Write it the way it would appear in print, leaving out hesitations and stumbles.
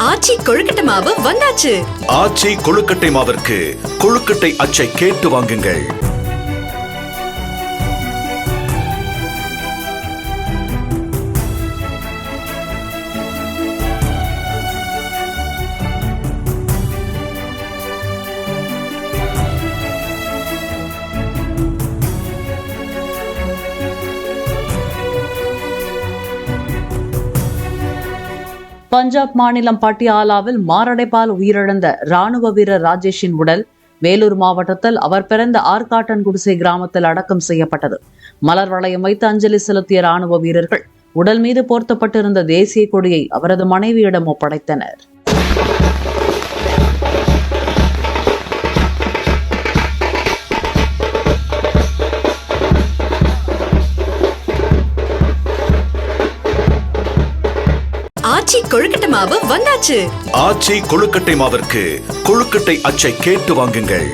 ஆச்சி கொழுக்கட்டை மாவு வந்தாச்சு. ஆச்சி கொழுக்கட்டை மாவிற்கு கொழுக்கட்டை அச்சை கேட்டு வாங்குங்கள். பஞ்சாப் மாநிலம் பட்டியாலாவில் மாரடைப்பால் உயிரிழந்த ராணுவ வீரர் ராஜேஷின் உடல் வேலூர் மாவட்டத்தில் அவர் பிறந்த ஆர்காட்டன்குடிசை கிராமத்தில் அடக்கம் செய்யப்பட்டது. மலர் வளையம் வைத்து அஞ்சலி செலுத்திய ராணுவ வீரர்கள் உடல் மீது போர்த்தப்பட்டிருந்த தேசிய கொடியை அவரது மனைவியிடம் ஒப்படைத்தனர். ஆச்சி கொழுக்கட்டை மாவு வந்தாச்சு. ஆச்சி கொழுக்கட்டை மாவிற்கு கொழுக்கட்டை அச்சை கேட்டு வாங்குங்கள்.